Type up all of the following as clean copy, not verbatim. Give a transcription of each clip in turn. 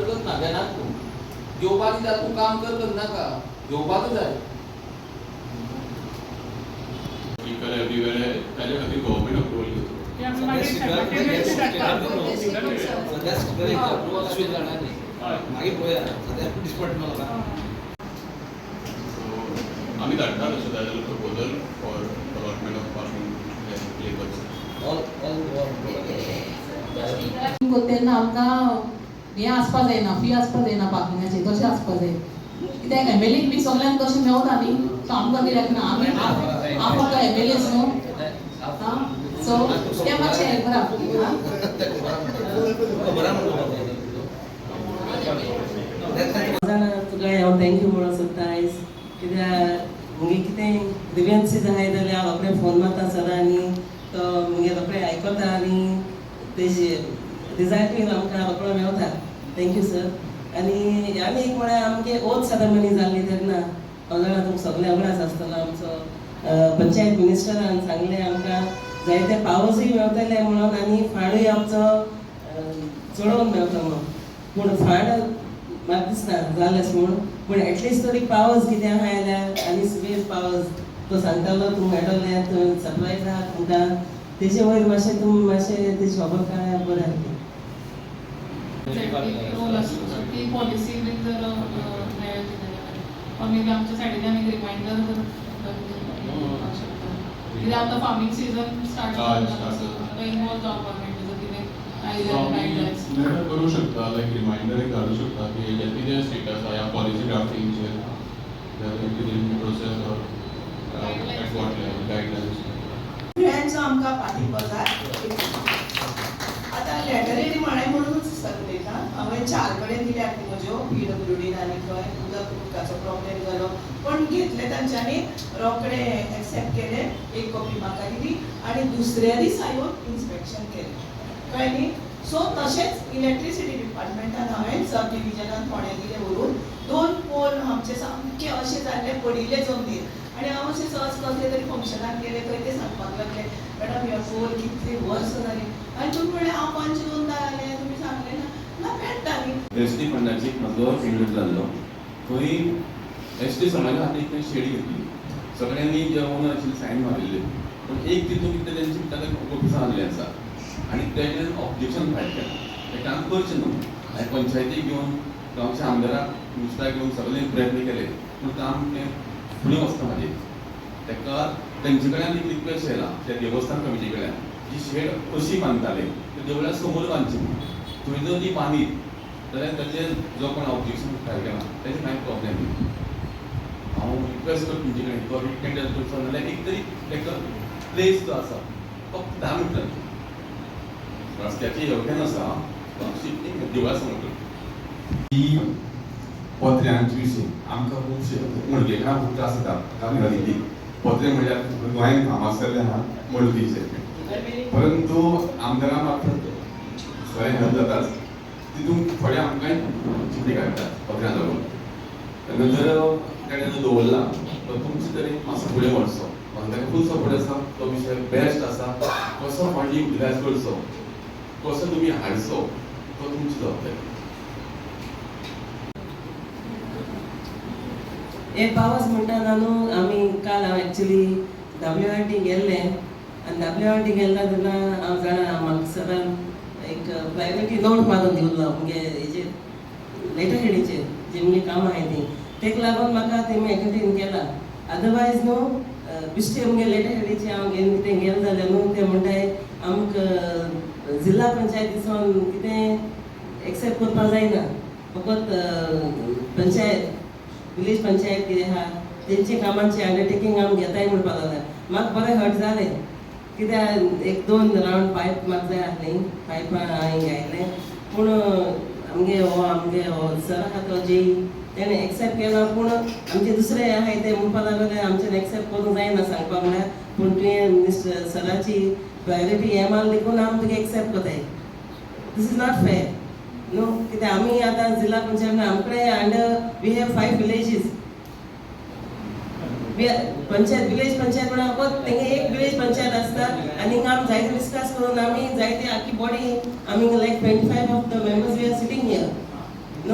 करत ना घेनात तूं जेवपाक दिता तूं काम करत नाका जेवपाकच जाय एवरीवेअर ताजे खातीर गव्हर्नमेंट अप्रुवल घेवचो आमी धाडटा तशें जाय जाल्यार proposal for allotment of parking labours तेन्ना आमकां हें आसपा जायना फी आसपा जायना पार्किंगाची तशें आसपा जाय कित्याक एमएलएक बी सगळ्यांक तशें मेवता न्ही सो आमकां कित्याक ना आमी आमकां तो एमएलएच न्हू सो तें मातशें हें करा तुका हांव थँक्यू म्हणूंक सोदता आयज कित्याक मुगे कितें ग्रिवियन्सीस आहाय जाल्यार हांव रोखडें फोन मारता सरा आनी तो मुगे रोखडें आयकता आनी तेजे रिजल्ट आमकां रोखडो मेवता थँक्यू सर आनी एक म्हळ्यार आमगे ओथ सेरेमनी जाल्ली तेन्ना हांव जाणा तुमकां सगळे अवरास आसतलो आमचो पंचायत मिनिस्टरान सांगलें आमकां जायते पावर्सूय मेवतले म्हणून आनी फांडूय आमचो चडोवन मेवता म्हणून पूण फांड म्हाका दिसना जालेंच म्हूण पूण एटलिस्ट तरी पावर्स कितें आहा जाल्यार आनी सुबेज पावर्स तो सांगतालो तूं मेळटलें तूं सरप्रायज आहा तुमकां तेजे वयर मातशें तूं मातशें तेजी खबर काडल्यार बरें आसलें ती पॉलिसी बीन जर मेळ्ळी जाल्यार मे बी आमच्या सायडीन एक रिमांयडर कित्याक आतां फार्मींग सीजन स्टार्ट जाता इनवॉल्व जावपाक मेळटा जर कितें करू शकता लायक रिमांयडर एक धाडूं शकता की कितें स्टेटस आहा ह्या पॉलिसी ड्राफ्टिंगचेर process or at what level guidelines friends आमकां पाठिंबो जाय आतां लेटर येयली म्हळें म्हणूनच उलयता हांवें 4 कडेन दिल्यात म्हज्यो PWD आनी खंय उदकाचो प्रॉब्लेम जालो पण घेतले तांच्यांनी रोखडे एक्सेप्ट केले एक कॉपी म्हाका दिली आनी दुसऱ्या दिसा येवन इन्स्पेक्शन केलें कळ्ळें न्ही सो तशेंच इलेक्ट्रिसिटी डिपार्टमेंटान हांवें सब डिविजनान फोंड्या दिले व्हरून 2 पोल आमचे सामके अशें जाल्ले पडिल्ले जमनीर आनी हांव अशें सहज कसले तरी फंक्शनाक गेले थंय ते सांगपाक लागले मॅडम ह्यो पोल कितली वर्स जाली आनी तुमी म्हळें हांव 5-2 जालें तुमी सांगलें ना मेळटा न्ही एसटी फंडाची म्हजो फेवरेट जाल्लो थंय एसटी समाजा खातीर एक शेडी घेतली सगळ्यांनी जे ओनर आशिल्ले सायन मारिल्ले पूण एक तितून कितें तेंची ताका ऑफिसां आसली आसा आनी तेजें ऑब्जेक्शन फायल केलां तें काम करचें न्हू हांवें पंचायतीक घेवन गांवच्या आमदाराक मिनिस्टराक घेवन सगळे प्रयत्न केले पूण काम तें फुडें वचना म्हाजें तेका तेंचे कडल्यान एक रिक्वेस्ट येयला त्या देवस्थान कमिटी कडल्यान जी शेड अशी बांदताले ते देवळा समोर बांदची थंय जर ती बांदीत जाल्यार ताचेर जो कोण ऑब्जेक्शन फायल केला तेजे कांय प्रॉब्लेम ना हांव रिक्वेस्ट करता तुमचे कडेन तो टेंडर करचो नाल्यार एक तरी तेका प्लेस जो आसा फक्त 10 मिनटांचो रस्त्याचें योग्यान आसा देवळा समोर ही पत्र्यांचे विशीं आमकां खुबशे मडगेकारांक खूब त्रास जाता कारण घालिल्ली पत्रे म्हणल्यार गोंयांत फामाद आहा मडगेचे परंतु आमदारां मार्फत सगळें हेल्प जाताच तितून थोडे आमकांय चिंते काडटात पत्र्यां लागून तेन्ना जर ताणें दवरला तर तुमचे तरी मातसो फुडें वचचो म्हाका ताका फूल सपोर्ट आसा तो विशय बेस्ट आसा कसो फंडींग युटिलायज करचो कसो तुमी हाडचो तो तुमची जबाबदारी हे पावस म्हणटा न्हू आमी काल हांव एक्चुली WRT गेल्लें आनी WRT गेल्लो तेन्ना हांव जाणा म्हाका सरान एक प्रायोरिटी नोट मारून दिवलो म्हणजे हेजेर लेटर हेडीचेर जी मुगे कामां आहाय ती तेका लागून म्हाका तेमी एकेटीन केला अदरवायज न्हू बिश्टे मुगे लेटर हेडीचे हांव घेवन कितें गेलें जाल्यार न्हू ते म्हणटाय आमकां जिल्ला पंचायतीसून कितें एक्सेप्ट करपाक जायना फकत पंचायत विलेज पंचायत कितें आहा तेंचे कामांचे अंडरटेकींग आमी घेताय म्हणपाक लागला म्हाका बरें हर्ट जालें कित्याक 1-2 रावंड पायप म्हाका जाय आसली पायपां हांवें घायलें पूण आमगे हो सर आहा तो जे तेणें एक्सेप्ट केलो पूण आमचे दुसरे आहाय ते म्हणपाक लागले आमच्यान एक्सेप्ट करूंक जायना सांगपाक म्हळ्यार पूण तुवें मिनिस्टर सराची प्रायोरिटी हे मार देखून आमी तुका एक्सेप्ट कोताय this is not fair no कित्याक आमी आतां जिल्ला पंचायत आमकडे under we have 5 villages panchayat village panchayat म्हणून फकत तेंगे एक विलेज पंचायत आसता आनी आमी जायते डिस्कस करून आमी जायते आख्खी बॉडी आमी like 25 of the members we are sitting here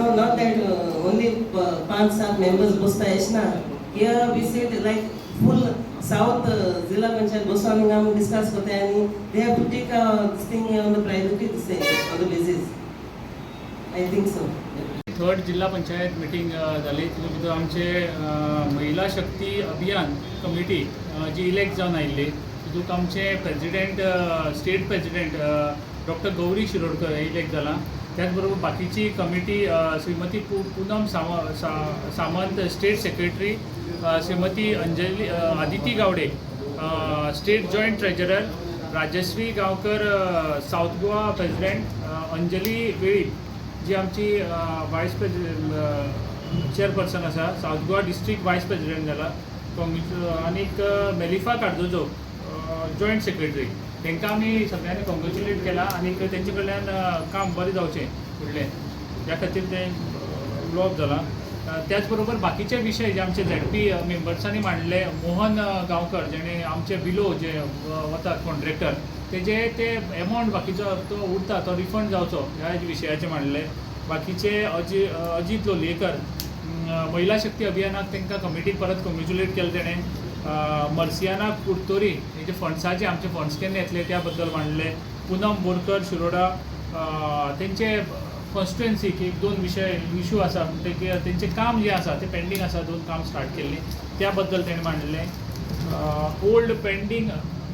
No, not that only 5-7 members बसता येसना. Here we sit like full South Zilla Panchayat बसोन हिंगा आमी discuss करता आनी they have to take this thing on the priority on the basis. I think so. Third जिल्हा panchayat meeting जाली तितूंत भितर आमचे महिला शक्ती अभियान कमिटी जी इलेक्ट जावन आयिल्ली तितूंत आमचे president state president doctor Gauri Shirodkar हे इलेक्ट जाला. त्याच बरोबर बाकीची committee Shrimati Poonam Samant state secretary, Shrimati Anjali Aditi Gawade state joint treasurer, Rajashri Gaonkar south Goa president, Anjali वेळी जी आमची वायस प्रेजिडेंट चेअरपर्सन आसा, south Goa district vice president जाला, आनीक मेलिफा कार्दोजो जॉईंट सेक्रेटरी. तांकां आमी सगळ्यांनी कॉंग्रेच्युलेट केला आनी तेंचे कडल्यान काम बरें जावचें फुडलें त्या खातीर तें उलोवप जालां. त्याच बरोबर बाकीचे विशय जे आमचे झेडपी मेंबर्सांनी मांडले, मोहन गांवकर जेणे आमचे बिलो जे वतात कॉन्ट्रॅक्टर तेजे ते एमावंट बाकीचो तो उरता तो रिफंड जावचो ह्या विशयाचे मांडले. बाकीचे अजीत लोलयेकर महिला शक्ती अभियानाक तांकां कमिटीक परत कॉंग्रेच्युलेट केलें तेणें. मर्सियाना कुर्तोरी हे जे फंड्साचे आमचे फंड्स केन्ना येतले त्या बद्दल मांडले. पूनम बोरकर शिरोडा तेंचे कॉन्स्टिट्युएन्सीक 1-2 इशू आसा म्हणटकीर तेंचें काम जें आसा तें पेंडींग आसा, 2 काम स्टार्ट केल्लीं त्या बद्दल तेणें मांडलें. ओल्ड पेंडींग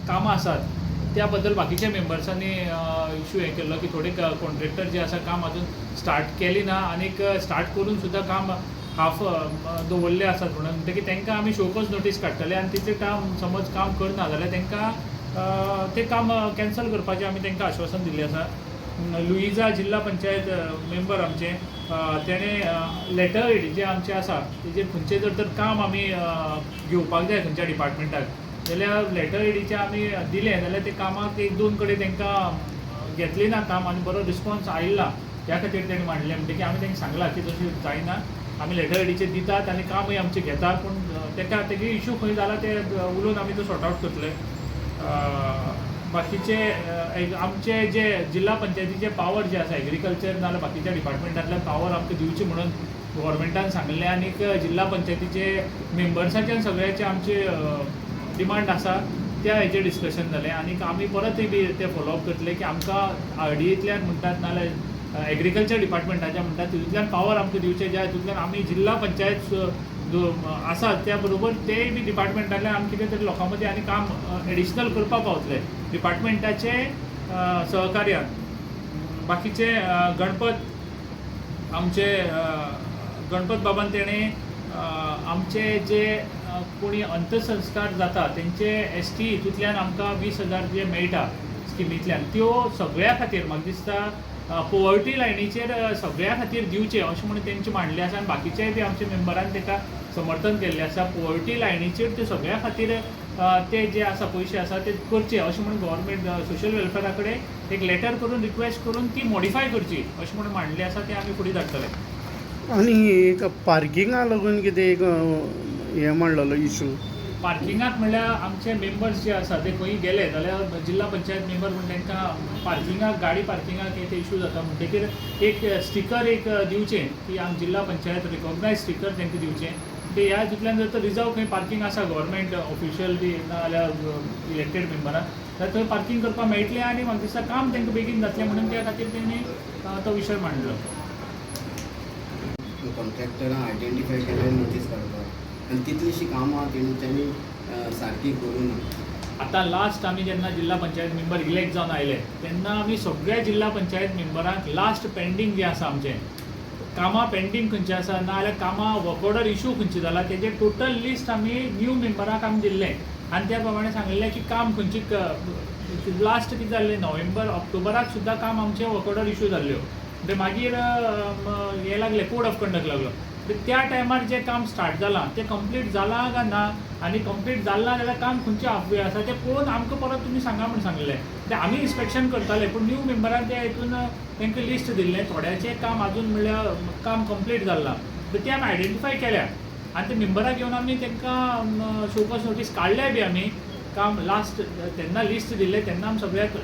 कामां आसात त्या बद्दल बाकीच्या मेंबर्सांनी इशू हें केल्लो की थोडे कॉन्ट्रॅक्टर जे आसा काम अजून स्टार्ट केली ना आनीक स्टार्ट करून सुद्दां काम हाफ दवरले आसात म्हणून म्हणटकीर तांकां आमी शोकॉज नोटीस काडटले आनी तितलें काम समज काम करना जाल्यार तांकां तें काम कॅन्सल करपाचें आमी तांकां आश्वासन दिल्लें आसा. लुइजा जिल्हा पंचायत मेंबर आमचे तेणें लेटर हेड जे आमचे आसा तेजेर खंयचें जर काम आमी घेवपाक जाय खंयच्या डिपार्टमेंटाक जाल्यार लेटर हेडीचें आमी दिलें जाल्यार ते कामाक 1-2 कडेन तांकां घेतली ना काम आनी बरो रिस्पॉन्स आयिल्ला त्या खातीर तेणें मांडलें. म्हणटकीर आमी तांकां सांगलां की तशें जायना, आमी लेटर हेडीचे दितात आनी कामूय आमचें घेतात पूण तेगे इशू खंय जाला ते उलोवन आमी तो सॉर्ट आवट करतले. बाकीचे आमचे जे जिल्हा पंचायतीचे पावर जे आसा एग्रीकल्चर नाजाल्यार बाकीच्या डिपार्टमेंटांतले पावर आमकां दिवचे म्हणून गव्हर्मेंटान सांगलें आनीक जिल्हा पंचायतीचे मेंबर्साचे सगळ्याचे आमचे डिमांड आसा त्या हेचेर डिस्कशन जालें आनीक आमी परतय बी ते फॉलोअप करतले की आमकां RDAंतल्यान म्हणटात नाजाल्यार एग्रीकल्चर डिपार्टमेंटाच्या म्हणटात तितूंतल्यान पावर आमकां दिवचे ज्या हितूंतल्यान आमी जिल्हा पंचायत आसात त्या बरोबर तेय बी डिपार्टमेंटांतल्यान आमी कितें तरी लोकां मदीं आनी काम एडिशनल करपाक पावतले डिपार्टमेंटाचे सहकार्यान. बाकीचे आमचे गणपत बाबान तेणें आमचे जे कोणी अंत्यसंस्कार जाता तेंचे ST हितूंतल्यान आमकां 20,000 जे मेळटा स्किमींतल्यान त्यो सगळ्या खातीर म्हाका दिसता पोवर्टी लायनीचेर सगळ्या खातीर दिवचे अशें म्हणून तेंचे मांडलें आसा आनी बाकीचेय बी आमच्या मेंबरान ताका समर्थन केल्लें आसा. पोवर्टी लायनीचेर त्यो सगळ्या खातीर ते जे आसा पयशे आसा ते करचे अशें म्हणून गव्हर्मेंट सोशल वेलफेरा कडेन एक लेटर करून रिक्वेस्ट करून ती मॉडिफाय करची अशें म्हणून मांडलें आसा ते आमी फुडें धाडटले. आनी एक पार्किंगा लागून कितें एक हें मांडलेलो इशू पार्किंगाक म्हणल्यार आमचे मेंबर्स जे आसा ते खंय गेले जाल्यार जिल्हा पंचायत मेंबर म्हणून तांकां पार्किंगाक गाडी पार्किंगाक ते इशू जाता म्हणटकीर एक स्टिकर एक दिवचें की आम जिल्हा पंचायत रिकॉग्नायज स्टिकर तांकां दिवचें ते ह्या हितूंतल्यान जर तर रिजर्व खंय पार्किंग आसा गव्हर्मेंट ऑफिशियल बी नाजाल्यार इलेक्टेड मेंबरान जाल्यार थंय पार्किंग करपाक मेळटलें आनी म्हाका दिसता काम तांकां बेगीन जातलें म्हणून त्या खातीर तेणी तो विशय मांडलो. कॉन्ट्रॅक्टरां आयडेंटिफाय केले नोटीस काडपाक आनी कितलींशीं कामां तेंच्यांनी सारकी करूं ना. आतां लास्ट आमी जेन्ना जिल्हा पंचायत मेंबर इलेक्ट जावन आयले तेन्ना आमी सगळ्या जिल्हा पंचायत मेंबरांक लास्ट पेंडींग जें आसा आमचें कामां पेंडींग खंयचें आसा ना जाल्यार कामां वर्क ऑर्डर इशू खंयची जाला तेजें टोटल लिस्ट आमी न्यू मेंबरांक आमी दिल्लें आनी त्या प्रमाणे सांगिल्लें की काम खंयची लास्ट कितें जाल्लें नोव्हेंबर ऑक्टोबराक सुद्दां काम आमचे वर्क ऑर्डर इशू जाल्ल्यो म्हणजे मागीर हें लागलें कोड ऑफ कंडक्ट लागलो त्या टायमार जें काम स्टार्ट जालां तें कंप्लीट जालां काय ना आनी कंप्लीट जालां जाल्यार काम खंयचे हाफवे आसा तें पळोवन आमकां परत तुमी सांगा म्हण सांगलें तें आमी इन्स्पेक्शन करताले पूण न्यू मेंबरान त्या हितून तांकां लिस्ट दिल्लें थोड्याचें काम आजून म्हणल्यार काम कंप्लीट जालां तें आमी आयडेंटिफाय केल्या आनी ते मेंबराक घेवन आमी तांकां शोकॉज नोटीस काडल्या बी आमी काम लास्ट तेन्ना लिस्ट दिल्लें तेन्ना आमी सगळ्याक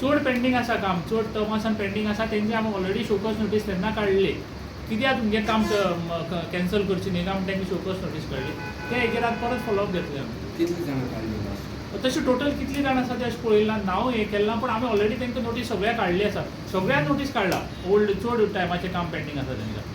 चड पेंडींग आसा काम चड टर्मासान पेंडींग आसा तेंची आमी ऑलरेडी शोकॉज नोटीस तेन्ना काडली कित्याक तुमगे काम कॅन्सल करची न्ही काय म्हणून तांकां शोकॉज नोटीस काडली त्या हेजेर परत फॉलोअप घेतले आमी कितले जाणां काडले तशें टोटल कितलीं जाणां आसा तें अशें पळयलें ना नांव हें केलें ना पूण आमी ऑलरेडी तांकां नोटीस सगळ्याक काडली आसा सगळ्यांक नोटीस काडला ओल्ड चड टायमाचें काम पेंडींग आसा तांकां